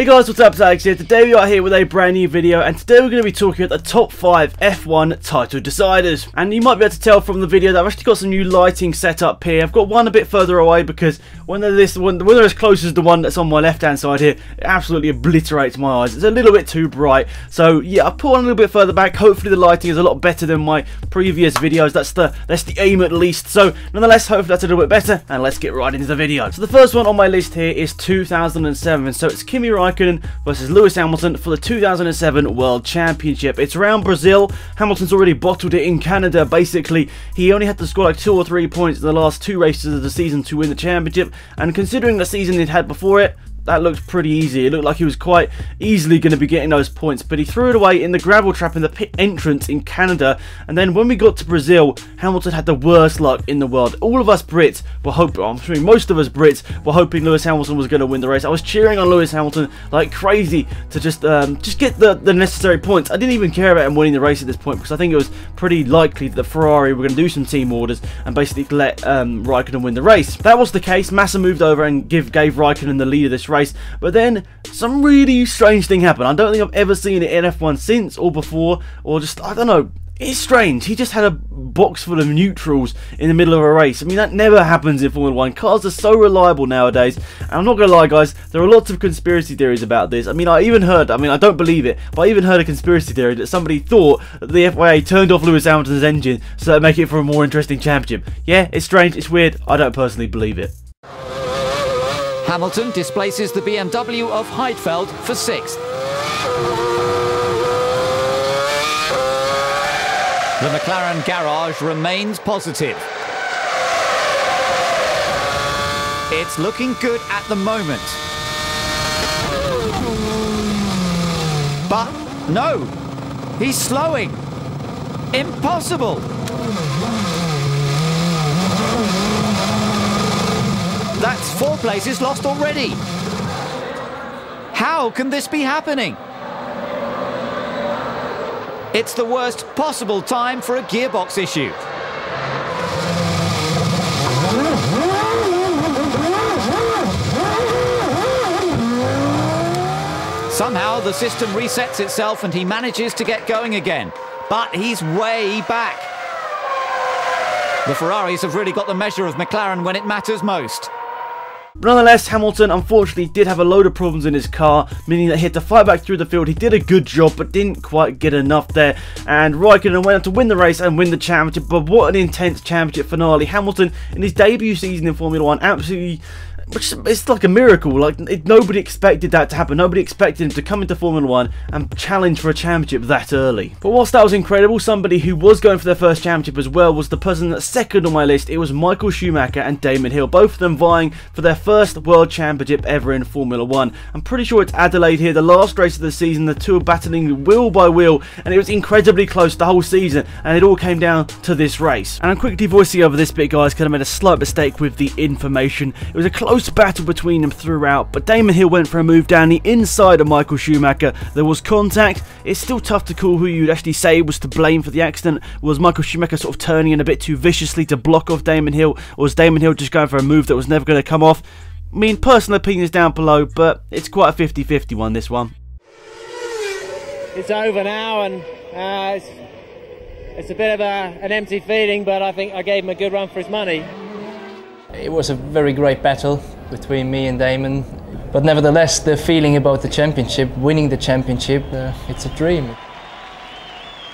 Hey guys, what's up? It's Alex here. Today we are here with a brand new video, and today we're going to be talking about the top 5 F1 title deciders. And you might be able to tell from the video that I've actually got some new lighting set up here. I've got one a bit further away because when they're as close as the one that's on my left hand side here, it absolutely obliterates my eyes. It's a little bit too bright. So yeah, I put one a little bit further back. Hopefully the lighting is a lot better than my previous videos. That's the aim at least. So nonetheless, hopefully that's a little bit better, and let's get right into the video. So the first one on my list here is 2007. So it's Kimi Raikkonen versus Lewis Hamilton for the 2007 World Championship. It's around Brazil. Hamilton's already bottled it in Canada. Basically, he only had to score like 2 or 3 points in the last 2 races of the season to win the championship, and considering the season he'd had before it, that looked pretty easy. It looked like he was quite easily going to be getting those points, but he threw it away in the gravel trap in the pit entrance in Canada. And then when we got to Brazil, Hamilton had the worst luck in the world. All of us Brits were hoping, I'm sure most of us Brits were hoping Lewis Hamilton was going to win the race. I was cheering on Lewis Hamilton like crazy to just get the necessary points. I didn't even care about him winning the race at this point because I think it was pretty likely that Ferrari were going to do some team orders and basically let Raikkonen win the race. That was the case. Massa moved over and gave Raikkonen the lead of this race, but then some really strange thing happened. I don't think I've ever seen it in F1 since or before, or just, I don't know, it's strange. He just had a box full of neutrals in the middle of a race. I mean, that never happens in Formula 1. Cars are so reliable nowadays, and I'm not gonna lie guys, there are lots of conspiracy theories about this. I mean, I don't believe it, but I even heard a conspiracy theory that somebody thought that the FIA turned off Lewis Hamilton's engine so that make it for a more interesting championship. Yeah, it's strange, it's weird, I don't personally believe it. Hamilton displaces the BMW of Heidfeld for 6th. The McLaren garage remains positive. It's looking good at the moment. But no, he's slowing. Impossible. That's 4 places lost already. How can this be happening? It's the worst possible time for a gearbox issue. Somehow the system resets itself and he manages to get going again. But he's way back. The Ferraris have really got the measure of McLaren when it matters most. But nonetheless, Hamilton unfortunately did have a load of problems in his car, meaning that he had to fight back through the field. He did a good job, but didn't quite get enough there. And Raikkonen went on to win the race and win the championship. But what an intense championship finale. Hamilton, in his debut season in Formula 1, absolutely... it's like a miracle. Like, nobody expected that to happen. Nobody expected him to come into Formula 1 and challenge for a championship that early. But whilst that was incredible, somebody who was going for their first championship as well was the person that's second on my list. It was Michael Schumacher and Damon Hill, both of them vying for their first world championship ever in Formula 1. I'm pretty sure it's Adelaide here, the last race of the season. The two are battling wheel by wheel, and it was incredibly close the whole season, and it all came down to this race. And I'm quickly voicing over this bit, guys, because I made a slight mistake with the information. It was a close battle between them throughout, but Damon Hill went for a move down the inside of Michael Schumacher. There was contact. It's still tough to call who you'd actually say was to blame for the accident. Was Michael Schumacher sort of turning in a bit too viciously to block off Damon Hill, or was Damon Hill just going for a move that was never going to come off? I mean, personal opinions down below, but it's quite a 50-50 one, this one. It's over now, and it's a bit of an empty feeling, but I think I gave him a good run for his money. It was a very great battle between me and Damon, but nevertheless the feeling about the championship, winning the championship, it's a dream.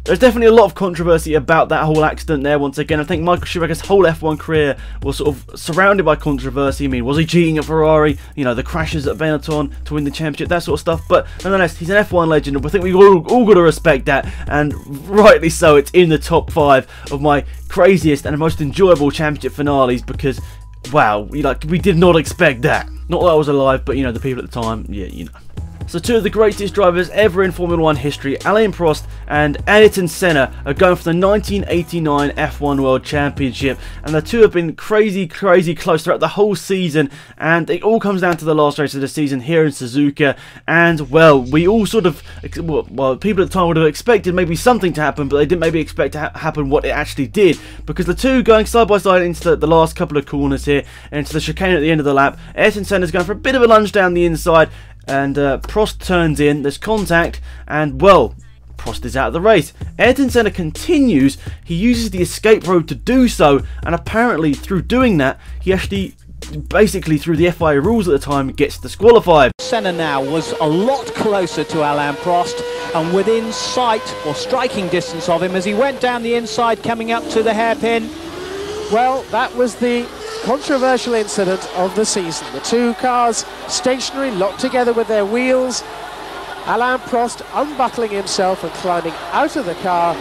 There's definitely a lot of controversy about that whole accident there. Once again, I think Michael Schumacher's whole F1 career was sort of surrounded by controversy. I mean, was he cheating at Ferrari? You know, the crashes at Benetton to win the championship, that sort of stuff. But nonetheless, he's an F1 legend, and I think we've all got to respect that, and rightly so. It's in the top 5 of my craziest and most enjoyable championship finales because, wow, we did not expect that. Not that I was alive, but, you know, the people at the time, yeah, you know. So two of the greatest drivers ever in Formula 1 history, Alain Prost and Ayrton Senna, are going for the 1989 F1 World Championship, and the two have been crazy close throughout the whole season, and it all comes down to the last race of the season here in Suzuka. And well, we all sort of, well, people at the time would have expected maybe something to happen, but they didn't maybe expect to happen what it actually did, because the two going side by side into the last couple of corners here, and into the chicane at the end of the lap. Ayrton Senna's going for a bit of a lunge down the inside, and Prost turns in, there's contact, and well, Prost is out of the race. Ayrton Senna continues, he uses the escape road to do so, and apparently through doing that, he actually, basically through the FIA rules at the time, gets disqualified. Senna now was a lot closer to Alain Prost and within sight or striking distance of him as he went down the inside coming up to the hairpin. Well, that was the controversial incident of the season. The two cars stationary, locked together with their wheels. Alain Prost unbuckling himself and climbing out of the car,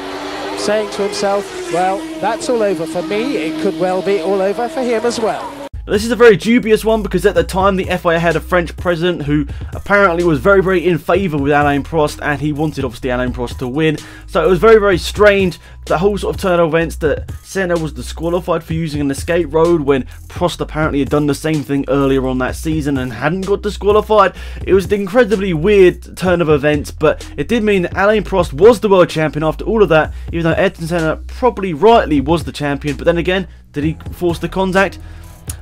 saying to himself, well, that's all over for me. It could well be all over for him as well. This is a very dubious one because at the time the FIA had a French president who apparently was very in favour with Alain Prost, and he wanted obviously Alain Prost to win. So it was very strange, the whole sort of turn of events, that Senna was disqualified for using an escape road when Prost apparently had done the same thing earlier on that season and hadn't got disqualified. It was an incredibly weird turn of events, but it did mean that Alain Prost was the world champion after all of that, even though Ayrton Senna probably rightly was the champion. But then again, did he force the contact?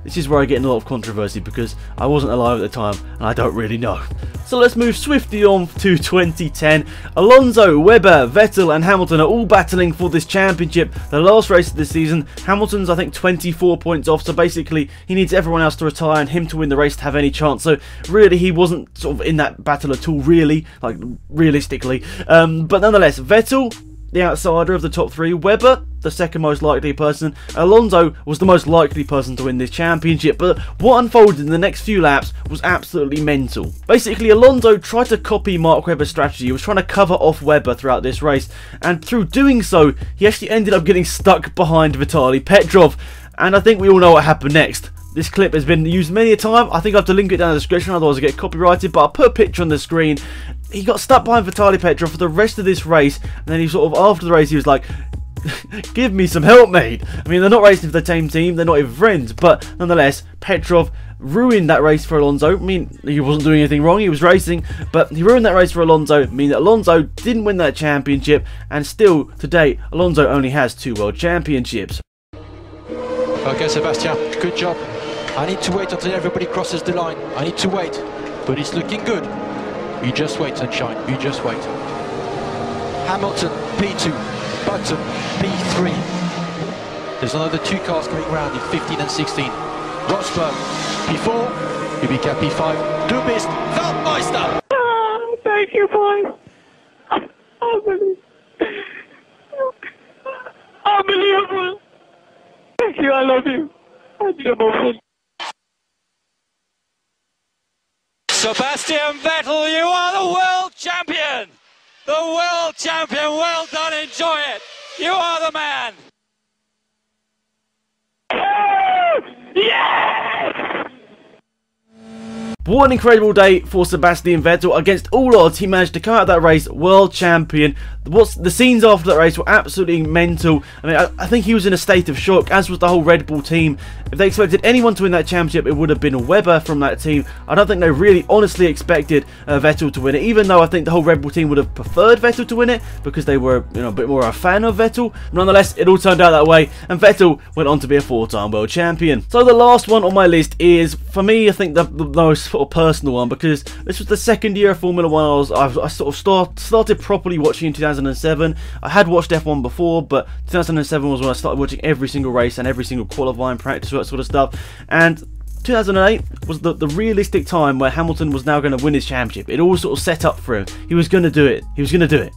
This is where I get in a lot of controversy because I wasn't alive at the time and I don't really know. So let's move swiftly on to 2010. Alonso, Webber, Vettel and Hamilton are all battling for this championship. The last race of the season. Hamilton's I think 24 points off, so basically he needs everyone else to retire and him to win the race to have any chance. So really he wasn't sort of in that battle at all, really, like realistically. But nonetheless, Vettel, the outsider of the top three, Webber, the second most likely person, Alonso was the most likely person to win this championship. But what unfolded in the next few laps was absolutely mental. Basically, Alonso tried to copy Mark Webber's strategy. He was trying to cover off Webber throughout this race, and through doing so, he actually ended up getting stuck behind Vitaly Petrov. And I think we all know what happened next. This clip has been used many a time. I think I have to link it down in the description, otherwise I get copyrighted, but I'll put a picture on the screen. He got stuck behind Vitaly Petrov for the rest of this race, and then he sort of, after the race, he was like, give me some help, mate. I mean, they're not racing for the same team, they're not even friends, but nonetheless, Petrov ruined that race for Alonso. I mean, he wasn't doing anything wrong, he was racing, but he ruined that race for Alonso, meaning that Alonso didn't win that championship, and still, to date, Alonso only has 2 world championships. Okay, Sebastian, good job. I need to wait until everybody crosses the line. I need to wait, but it's looking good. You just wait, sunshine, you just wait. Hamilton, P2, Button, P3. There's another 2 cars coming round in 15 and 16. Rosberg, P4, Kubica, P5, Du bist Weltmeister! Oh, thank you, boys. Unbelievable. Thank you, I love you. Sebastian Vettel, you are the world champion! The world champion, well done, enjoy it! You are the man! Yes! What an incredible day for Sebastian Vettel. Against all odds, he managed to come out of that race world champion. The scenes after that race were absolutely mental. I mean, I think he was in a state of shock, as was the whole Red Bull team. If they expected anyone to win that championship, it would have been Webber from that team. I don't think they really honestly expected Vettel to win it, even though I think the whole Red Bull team would have preferred Vettel to win it because they were, you know, a bit more a fan of Vettel. Nonetheless, it all turned out that way, and Vettel went on to be a 4-time world champion. So the last one on my list is, for me, I think the most sort of personal one, because this was the second year of Formula 1 I sort of started properly watching in 2007. I had watched F1 before, but 2007 was when I started watching every single race and every single qualifying practice, all that sort of stuff. And 2008 was the realistic time where Hamilton was now going to win his championship. It all sort of set up for him. He was going to do it. He was going to do it.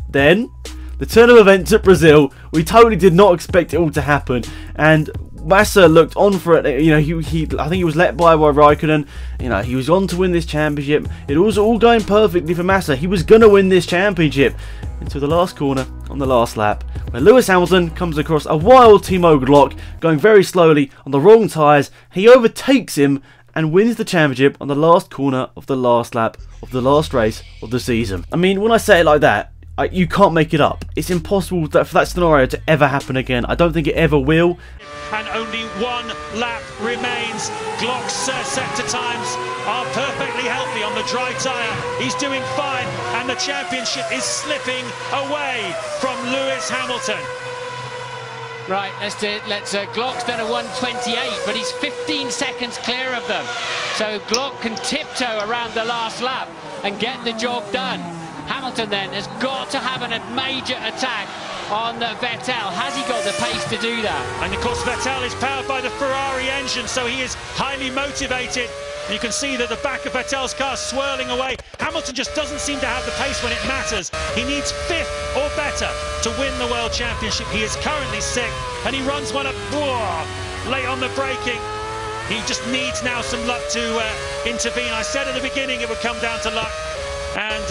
Then, the turn of events at Brazil, we totally did not expect it all to happen, and Massa looked on for it. You know, I think he was let by Raikkonen. You know, he was on to win this championship. It was all going perfectly for Massa. He was gonna win this championship until the last corner on the last lap, where Lewis Hamilton comes across a wild Timo Glock going very slowly on the wrong tyres. He overtakes him and wins the championship on the last corner of the last lap of the last race of the season. I mean, when I say it like that, you can't make it up. It's impossible for that scenario to ever happen again. I don't think it ever will. And only 1 lap remains. Glock's sector times are perfectly healthy on the dry tyre. He's doing fine, and the championship is slipping away from Lewis Hamilton. Right, let's do it. Glock's done a 1:28, but he's 15 seconds clear of them. So Glock can tip tiptoe around the last lap and get the job done. Hamilton then has got to have a major attack on Vettel. Has he got the pace to do that? And of course Vettel is powered by the Ferrari engine, so he is highly motivated. You can see that the back of Vettel's car is swirling away. Hamilton just doesn't seem to have the pace when it matters. He needs 5th or better to win the World Championship. He is currently 6th, and he runs one up late on the braking. He just needs now some luck to intervene. I said at the beginning it would come down to luck, and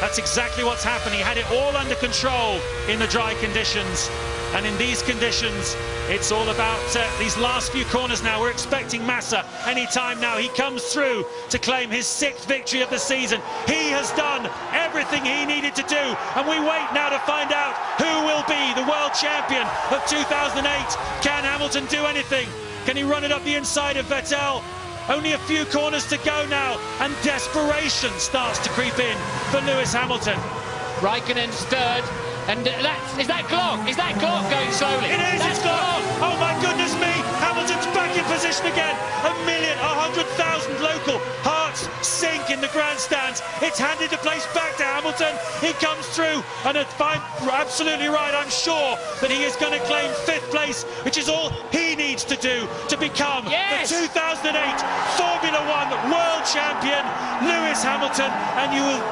that's exactly what's happened. He had it all under control in the dry conditions, and in these conditions it's all about these last few corners now. We're expecting Massa any time now. He comes through to claim his 6th victory of the season. He has done everything he needed to do, and we wait now to find out who will be the world champion of 2008. Can Hamilton do anything? Can he run it up the inside of Vettel? Only a few corners to go now, and desperation starts to creep in for Lewis Hamilton. Raikkonen's 3rd, and is that Glock? Is that Glock going slowly? It is, it's Glock! Oh my goodness me! Hamilton's back in position again. 100,000 local hearts sink in the grandstands. It's handed the place back to Hamilton. He comes through, and if I'm absolutely right, I'm sure that he is going to claim 5th place, which is all he needs to do to become the 2008 Formula One World Champion, Lewis Hamilton. And you will,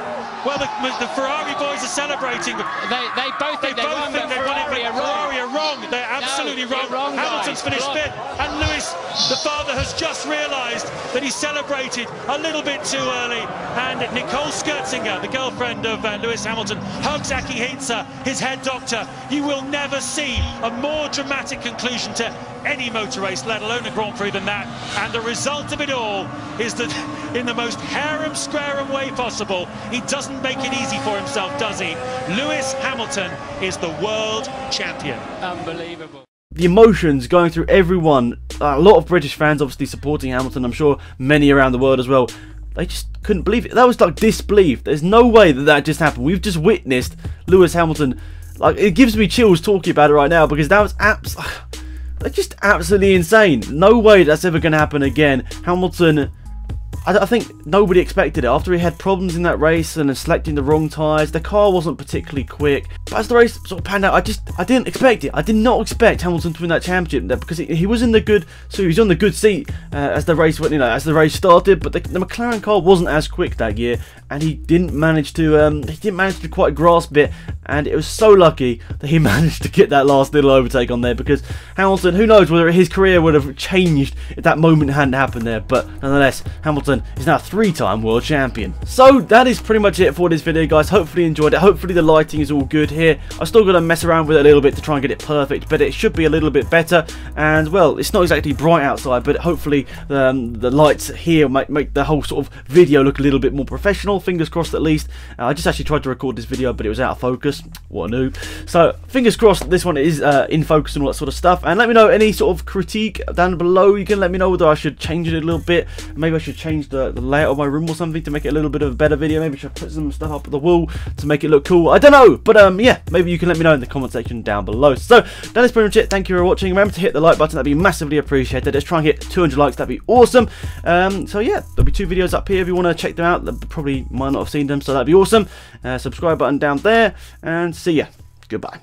well, the Ferrari boys are celebrating. They both think they won it, but Ferrari are wrong. They're absolutely wrong. Hamilton's finished 5th, and Lewis, the father, has just realised that he celebrated a little bit too early. And Nicole Scherzinger, the girlfriend of Lewis Hamilton, hugs Akihisa, his head doctor. You will never see a more dramatic conclusion to any motor race, let alone a Grand Prix, than that. And the result of it all is that in the most harem-squarum way possible, he doesn't make it easy for himself, does he? Lewis Hamilton is the world champion. Unbelievable. The emotions going through everyone, a lot of British fans obviously supporting Hamilton, I'm sure many around the world as well. They just couldn't believe it. That was like disbelief. There's no way that that just happened. We've just witnessed Lewis Hamilton. Like, it gives me chills talking about it right now, because that was just absolutely insane. No way that's ever going to happen again. Hamilton, I think nobody expected it. After he had problems in that race and selecting the wrong tyres, the car wasn't particularly quick. But as the race sort of panned out, I didn't expect it. I did not expect Hamilton to win that championship there, because he was in the good, so he was on the good seat as the race went, as the race started. But the McLaren car wasn't as quick that year, and he didn't manage to quite grasp it. And it was so lucky that he managed to get that last little overtake on there, because Hamilton, who knows whether his career would have changed if that moment hadn't happened there. But nonetheless, Hamilton is now 3-time world champion. So that is pretty much it for this video, guys. Hopefully you enjoyed it. Hopefully the lighting is all good here. I still got to mess around with it a little bit to try and get it perfect, but it should be a little bit better. And well, it's not exactly bright outside, but hopefully the lights here make the whole sort of video look a little bit more professional. Fingers crossed at least. I just actually tried to record this video, but it was out of focus. What a noob. So fingers crossed this one is in focus and all that sort of stuff. And let me know any sort of critique down below. You can let me know whether I should change it a little bit. Maybe I should change the layout of my room or something to make it a little bit of a better video. Maybe I should put some stuff up at the wall to make it look cool. I don't know, but yeah, maybe you can let me know in the comment section down below. So that is pretty much it. Thank you for watching. Remember to hit the like button. That'd be massively appreciated. Let's try and hit 200 likes. That'd be awesome. So yeah, there'll be 2 videos up here if you want to check them out. Probably might not have seen them, so that'd be awesome. Subscribe button down there, and see ya. Goodbye.